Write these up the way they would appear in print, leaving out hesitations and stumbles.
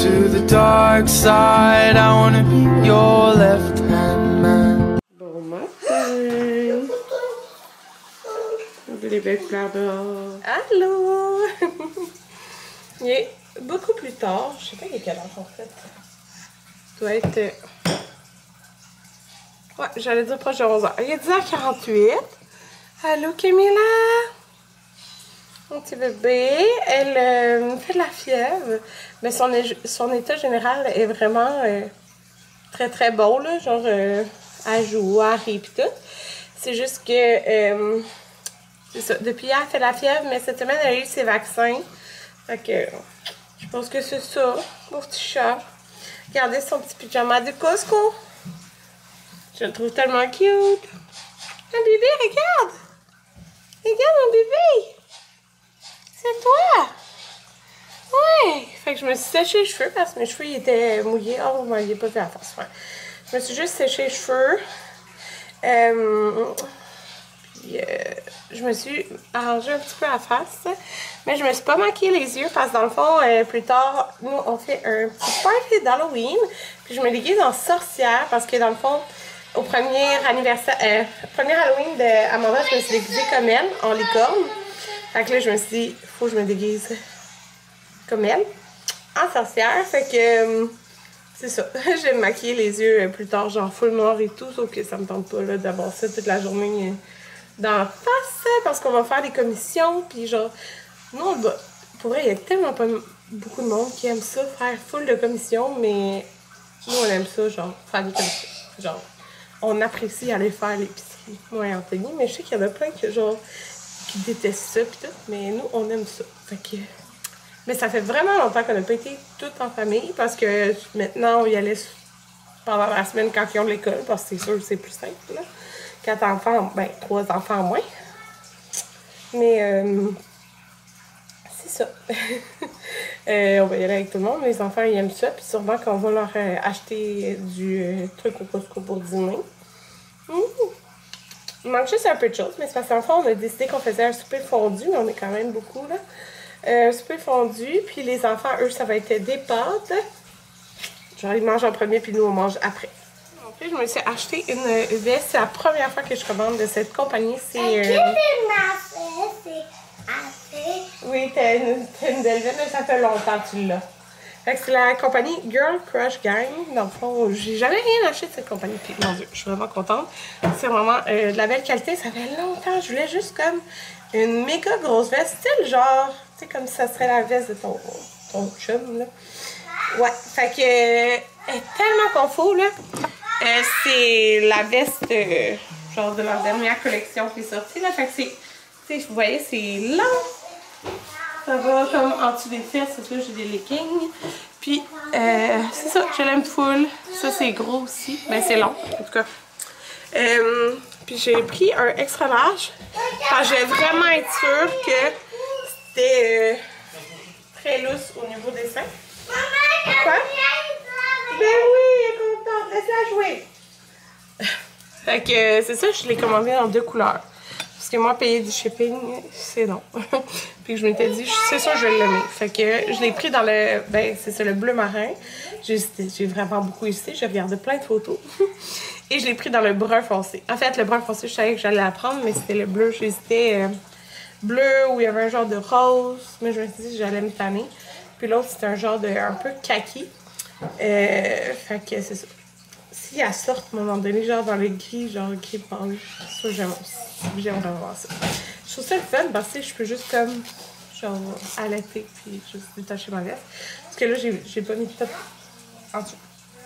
to the dark side. I wanna be your left-hand man. Bon matin! On veut les belles couleurs dehors. Allô! Il est beaucoup plus tard. Je sais pas il est quelle heure en fait. Il doit être... Ouais, j'allais dire proche de 11h. Il est 10h48. Allô Camilla! Mon petit bébé, elle fait de la fièvre, mais son état général est vraiment très très bon, là, genre elle joue, elle rit pis tout. C'est juste que, c'est ça, depuis hier elle fait de la fièvre, mais cette semaine elle a eu ses vaccins. Fait que, je pense que c'est ça, mon petit chat. Regardez son petit pyjama de Costco. Je le trouve tellement cute. Un bébé, regarde! Regarde mon bébé! C'est toi! Ouais! Fait que je me suis séché les cheveux parce que mes cheveux ils étaient mouillés. Oh, vous m'aviez pas vu la face. Ouais. Je me suis juste séché les cheveux. Puis, je me suis arrangé un petit peu la face. Mais je me suis pas maquillé les yeux parce que dans le fond, plus tard, nous on fait un petit party d'Halloween. Puis je me déguise en sorcière parce que dans le fond, au premier anniversaire, premier Halloween d'Amanda, je me suis déguisée comme elle, en licorne. Fait que là, je me suis dit, faut que je me déguise comme elle, en sorcière. Fait que, c'est ça. Je vais me maquiller les yeux plus tard, genre full noir et tout, sauf que ça me tente pas d'avoir ça toute la journée dans la face, parce qu'on va faire des commissions, puis genre, nous, on va... Pour vrai, il y a tellement pas beaucoup de monde qui aime ça, faire full de commissions, mais nous, on aime ça, genre, faire des commissions. Genre, on apprécie aller faire l'épicerie, moi et Anthony, mais je sais qu'il y en a plein qui, genre, qui détestent ça pis tout, mais nous, on aime ça. Fait que... Mais ça fait vraiment longtemps qu'on n'a pas été toutes en famille, parce que maintenant, on y allait pendant la semaine quand ils ont de l'école, parce que c'est sûr que c'est plus simple, là. 4 enfants, ben 3 enfants en moins. Mais, c'est ça. On va y aller avec tout le monde. Les enfants, ils aiment ça, puis sûrement qu'on va leur acheter du truc au Costco pour dîner. Il manque juste un peu de choses, mais c'est parce qu'en fait, on a décidé qu'on faisait un souper fondu, mais on est quand même beaucoup, là. Un souper fondu, puis les enfants, eux, ça va être des pâtes. Genre, ils mangent en premier, puis nous, on mange après. En fait, je me suis acheté une veste. C'est la première fois que je commande de cette compagnie. C'est... Oui, t'as une belle veste, mais ça fait longtemps que tu l'as. Fait que c'est la compagnie Girl Crush Gang. Dans le fond, j'ai jamais rien acheté de cette compagnie. Puis, mon Dieu, je suis vraiment contente. C'est vraiment de la belle qualité. Ça fait longtemps. Je voulais juste comme une méga grosse veste. Style genre, tu sais, comme si ça serait la veste de ton chum, là. Ouais, fait que elle est tellement confort, là. C'est la veste, genre de leur dernière collection qui est sortie, là. Fait que c'est, tu sais, vous voyez, c'est long. Ça va comme en dessous des fesses, c'est ça, j'ai des leggings. Puis, c'est ça, je l'aime full. Ça, c'est gros aussi. Ben, c'est long, en tout cas. Puis, j'ai pris un extra large. Parce que je vais vraiment être sûre que c'était très lousse au niveau des seins. Quoi? Ben oui, elle est contente. Laisse-la jouer. Fait que, c'est ça, je l'ai commandé en 2 couleurs. Parce que moi, payer du shipping, c'est non. Puis je m'étais dit, c'est sûr, je vais l'aimer. Fait que je l'ai pris dans le, ben, c'est ça, le bleu marin. J'ai vraiment beaucoup hésité. J'ai regardé plein de photos. Et je l'ai pris dans le brun foncé. En fait, le brun foncé, je savais que j'allais la prendre, mais c'était le bleu. J'hésitais bleu où il y avait un genre de rose. Mais je me suis dit, j'allais me tanner. Puis l'autre, c'était un genre de, un peu kaki. Fait que c'est ça. Si elle sort à un moment donné, genre dans le gris, genre gris pâle, ça j'aime aussi. J'aimerais voir ça. Je trouve ça le fun parce que je peux juste comme, genre, allaiter puis juste détacher ma veste. Parce que là, j'ai pas mis de top en dessous.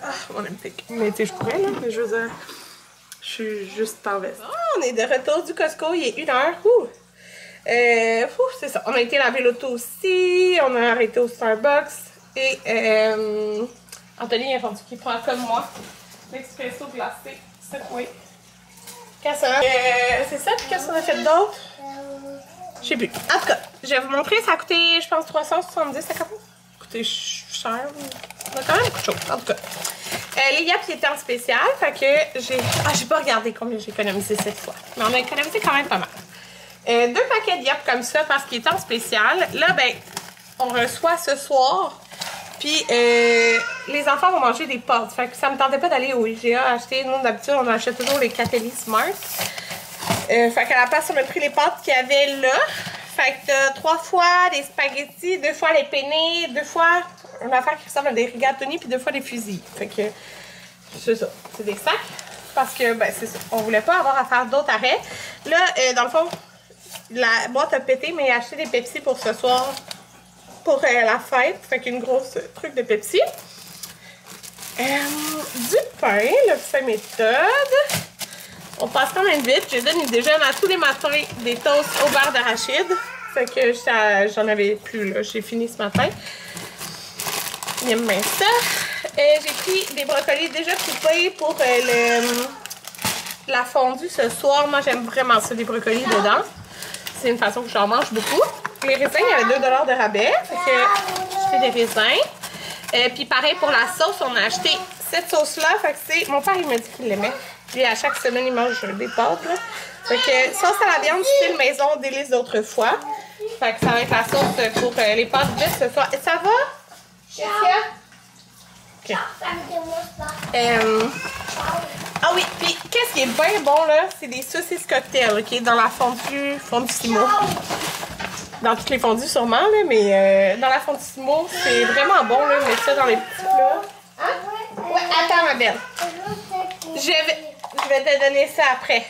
Ah, mon impique. Mais tu sais, je pourrais là, mais je veux dire, je suis juste en veste. Oh, on est de retour du Costco, il est 1h. C'est ça. On a été laver l'auto aussi, on a arrêté au Starbucks. Et Anthony a rendu qu'il prend comme moi l'expresso glacé. C'est oui. C'est ça, puis qu'est-ce qu'on a fait d'autre? Je sais plus. En tout cas, je vais vous montrer, ça a coûté, je pense, 370 à Capon. Ça a coûté cher. On a quand même beaucoup de choses, en tout cas. Les yaps étaient en spécial, fait que j'ai pas regardé combien j'ai économisé cette fois. Mais on a économisé quand même pas mal. 2 paquets de yaps comme ça parce qu'il est en spécial. Là, ben, on reçoit ce soir Puis les enfants vont manger des pâtes. Fait que ça me tentait pas d'aller au IGA acheter. Nous, d'habitude, on achète toujours les Catelli Smart. Fait qu'à la place, on a pris les pâtes qu'il y avait là. Fait que t'as 3 fois des spaghettis, 2 fois les penne, 2 fois une affaire qui ressemble à des rigatoni, puis 2 fois des fusils. Fait que c'est ça. C'est des sacs. Parce que, ben, c'est ça. On voulait pas avoir à faire d'autres arrêts. Là, dans le fond, la boîte a pété, mais j'ai acheté des Pepsi pour ce soir. Pour la fête. Fait qu'une grosse truc de Pepsi. Du pain, le pain méthode. On passe quand même vite. Je donne, il déjeune à tous les matins des toasts au beurre d'arachide. Fait que j'en avais plus, là. J'ai fini ce matin. J'aime bien ça. J'ai pris des brocolis déjà coupés pour la fondue ce soir. Moi, j'aime vraiment ça, des brocolis dedans. C'est une façon que j'en mange beaucoup. Les raisins, il y avait 2 $ de rabais. Fait que j'ai fait des raisins. Puis pareil pour la sauce, on a acheté cette sauce-là. Fait que c'est... Mon père, il m'a dit qu'il l'aimait. Puis à chaque semaine, il mange des pâtes, là. Fait que sauce à la viande, style maison, délice d'autrefois. Fait que ça va être la sauce pour les pâtes de ce soir. Et ça va? Okay. Ah oui, puis qu'est-ce qui est bien bon, là? C'est des saucisses cocktails, OK? Dans la fondue-simo. Dans toutes les fondues, sûrement, là, mais dans la fondue-simo, c'est vraiment bon, là. Mettre ça dans les petits plats. Hein? Ouais, attends, ma belle. Je vais te donner ça après.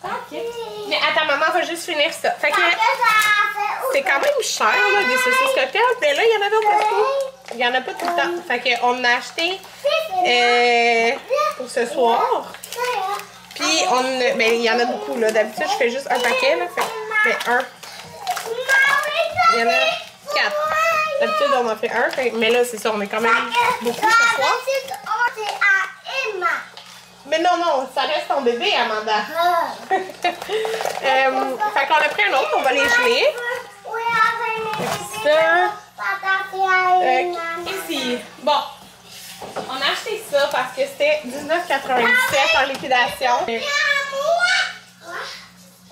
Okay. Mais attends, maman va juste finir ça. Fait que c'est quand même cher, là, des saucisses cocktails. Mais là, il y en avait au Costco. Il n'y en a pas tout le temps. Fait qu'on a acheté pour ce soir. Puis, ben, il y en a beaucoup, là. D'habitude, je fais juste un paquet, là. Fait un. Il y en a 4. D'habitude, on en fait un. Mais là, c'est ça, on est quand même beaucoup ce soir. Mais non, non, ça reste ton bébé, Amanda. Fait qu'on a pris un autre, on va les geler. Ça. Ici. Bon. On a acheté ça parce que c'était 19,97 en liquidation.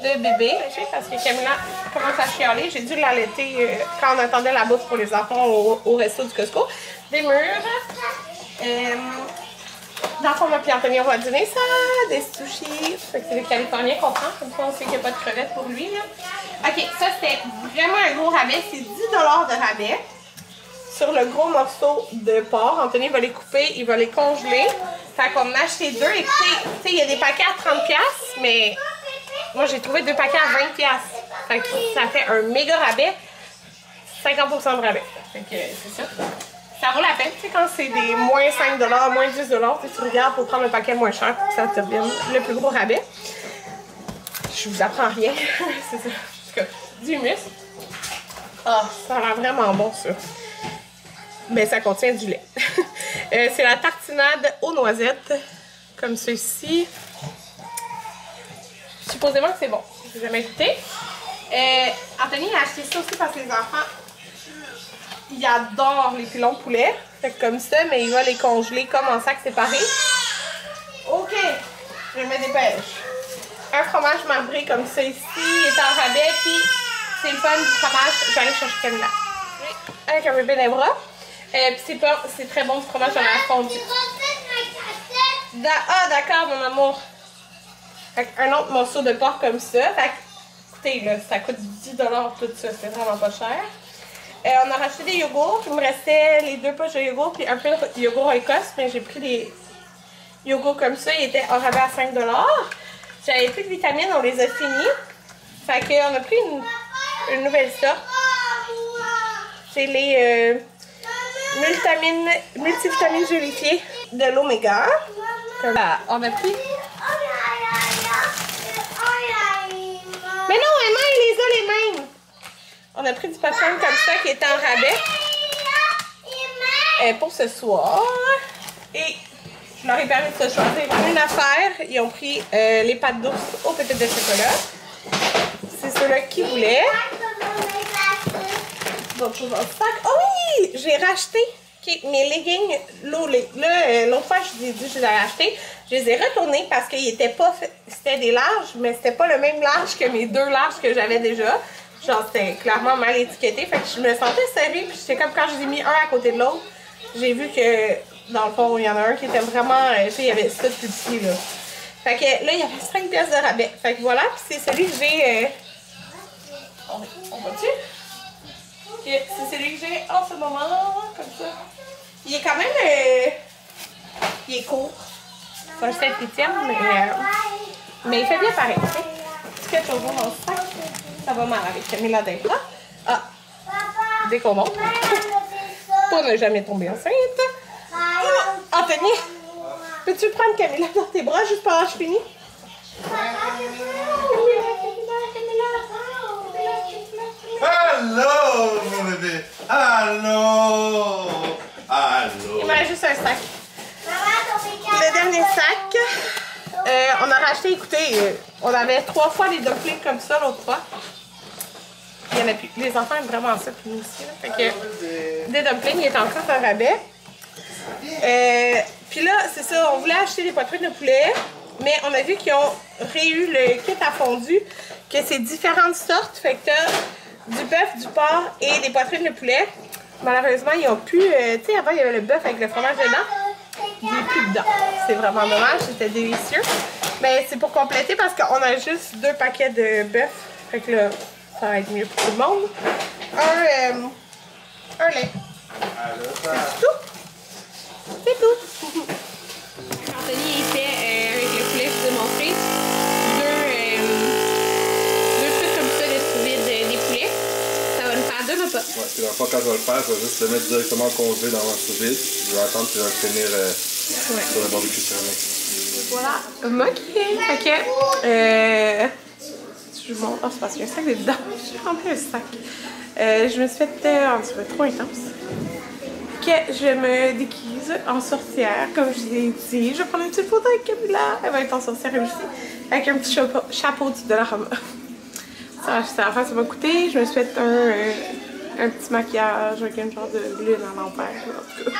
Le bébé, parce que Camilla commence à chialer. J'ai dû l'allaiter quand on attendait la bouffe pour les enfants au resto du Costco. Des mûres. Dans le fond, moi puis Anthony, on va dîner ça, des sushis. Fait que c'est les Californiens qu'on prend, comme ça on sait qu'il n'y a pas de crevettes pour lui, là. Ok, ça c'était vraiment un gros rabais, c'est 10 $ de rabais sur le gros morceau de porc. Anthony va les couper, il va les congeler. Fait qu'on en a acheté 2. Et tu sais, il y a des paquets à 30$, mais moi j'ai trouvé 2 paquets à 20$. Fait que ça fait un méga rabais, 50% de rabais. Fait que c'est ça. Ça vaut la peine, tu sais, quand c'est des moins 5$, moins 10$, tu regardes pour prendre un paquet moins cher pour que ça te revienne le plus gros rabais. Je vous apprends rien, c'est ça. En tout cas, du muscle. Ah, ça a l'air vraiment bon, ça. Mais ça contient du lait. C'est la tartinade aux noisettes, comme ceci. Supposément que c'est bon. Je n'ai jamais goûté. Anthony a acheté ça aussi parce que les enfants... Il adore les pilons de poulet. Fait que comme ça, mais il va les congeler comme en sac séparé. OK. Je me dépêche. Un fromage marbré comme ça ici. Il est en rabais. Puis c'est le fun du fromage. J'arrive chercher Camilla. Avec un bébé des bras. Puis c'est très bon du fromage dans la fondue. Ah, d'accord, mon amour. Fait un autre morceau de porc comme ça. Fait que, écoutez, là, ça coûte 10$ tout ça. C'est vraiment pas cher. On a racheté des yogourts. Il me restait les 2 poches de yogourt puis un peu de yogourt Écosse. Mais j'ai pris des yogourts comme ça. Ils étaient en rabais à 5$. J'avais plus de vitamines. On les a finis. Fait qu'on a pris une nouvelle sorte. C'est les multivitamines gélifiées de l'Oméga. On a pris... Mais non, Emma, il les a les mêmes. On a pris du popcorn comme ça qui était en rabais pour ce soir. Et je leur ai permis de se choisir une affaire. Ils ont pris les pâtes d'ours aux pépites de chocolat. C'est ceux-là qu'ils voulaient. D'autres choses dans le sac. Oh oui! J'ai racheté mes leggings. L'autre fois, je vous ai dit que je les avais achetés. Je les ai retournés parce qu'ils étaient pas faits. C'était des larges, mais c'était pas le même large que mes 2 larges que j'avais déjà. Genre, c'était clairement mal étiqueté. Fait que je me sentais serrée. Puis j'étais comme quand je les ai mis un à côté de l'autre, j'ai vu que dans le fond, il y en a un qui était vraiment. Tu sais, il y avait ça plus petit là. Fait que là, il y avait 5 pièces de rabais. Fait que voilà. Puis c'est celui que j'ai. On va-tu? C'est celui que j'ai en ce moment. Comme ça. Il est quand même. Il est court. C'est un 7/8e, mais il fait bien pareil. Tu fais toujours dans le sac. Ça va mal avec Camilla d'être là. Ah! Dès qu'on monte. Pour ne jamais tomber enceinte. Anthony, peux-tu prendre Camilla dans tes bras juste pendant que je finis? Allô, mon bébé! Allô! Allô! Il me reste juste un sac. Le dernier sac, on a racheté, écoutez, on avait 3 fois les dumplings comme ça l'autre fois. Il y en a plus. Les enfants aiment vraiment ça, puis nous aussi. Là. Fait que des dumplings, il est encore un rabais. Puis là, c'est ça, on voulait acheter des poitrines de poulet, mais on a vu qu'ils ont réu le kit à fondu, que c'est différentes sortes. Fait que t'as du bœuf, du porc et des poitrines de poulet. Malheureusement, ils ont plus. Tu sais, avant, il y avait le bœuf avec le fromage dedans. Il n'y a plus dedans. C'est vraiment dommage, c'était délicieux. Mais c'est pour compléter parce qu'on a juste 2 paquets de bœuf. Fait que là, ça va être mieux pour tout le monde. Un lait. C'est tout. C'est tout. Anthony, il fait avec le poulet que je vous ai montré. 2 trucs comme ça de sous-vide des poulets. Ça va nous faire 2 repas. Ouais, puis dans le fond, quand je vais le faire, je vais juste le mettre directement au congelé dans mon sous-vide. Je vais attendre puis je vais le finir sur le barbecue céramique. Voilà. OK. Fait que, je vous montre. Oh, c'est parce qu'il y a un sac dedans. J'ai rempli un sac. Je me suis fait en dessous trop intense. Que je me déguise en sorcière, comme je l'ai dit. Je vais prendre une petite photo avec Camilla. Elle va être en sorcière elle aussi. Avec un petit chapeau de la Roma. Ça va ça m'a coûté. Je me suis fait un petit maquillage avec un genre de lune à l'envers. En tout cas.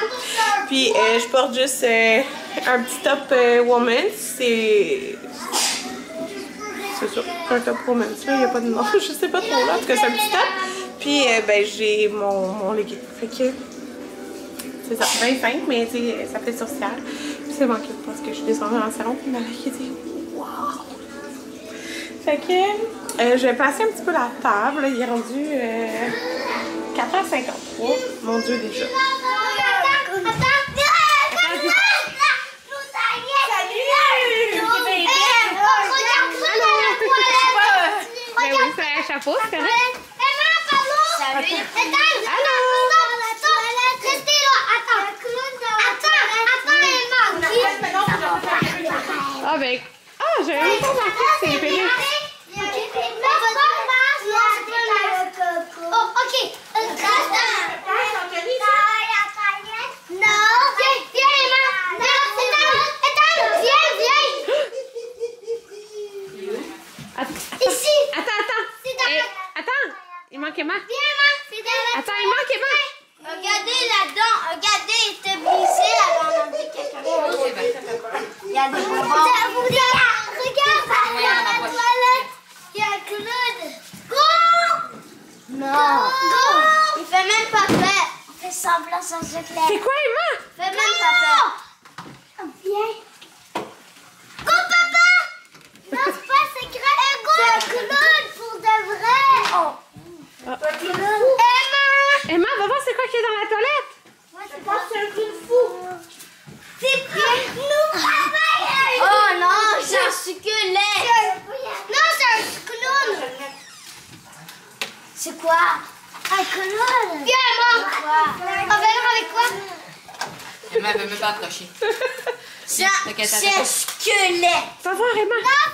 Puis je porte juste un petit top woman. C'est ça, un top woman. Il n'y a pas de nom. Je sais pas trop là. En tout cas, c'est un petit top. Puis ben, j'ai mon legging. Fait que c'est ça, 25, mais tu sais, ça fait sorcière. Puis c'est manqué parce que je suis descendue dans le salon. Puis ma mère dit wow! Fait que je vais passer un petit peu la table. Il est rendu 4h53. Mon Dieu, déjà. Ben oui, c'est un chapeau, c'est correct? Salut! Allô? Restez là! Attends, Ah ben... Ah, j'avais même pas remarqué que c'est fini. Oh, ok! Ici! Attends! Il manque Emma! Attends, il Viens, manque Emma! regardez là-dedans, regardez, il était blessé, alors on a dit quelque chose. Il y a des bonbons. Regarde, dans la toilette, il y a Claude. Go! Non. Go! Il fait même pas peur. On fait semblant sans secret. C'est quoi Emma? Fais même pas peur. Viens. Go, papa! Non, c'est pas secret. Go! C'est Claude pour de vrai. Oh. Emma, va voir c'est quoi qui est dans la toilette! Moi, je pense que c'est un clown fou. C'est quoi? Nous travaillons! Oh non, c'est un squelette! Non, c'est un clown! C'est quoi? Un clown! Viens, Emma! On va voir avec quoi? Emma veut même pas accrocher. C'est un squelette! Va voir Emma! Non,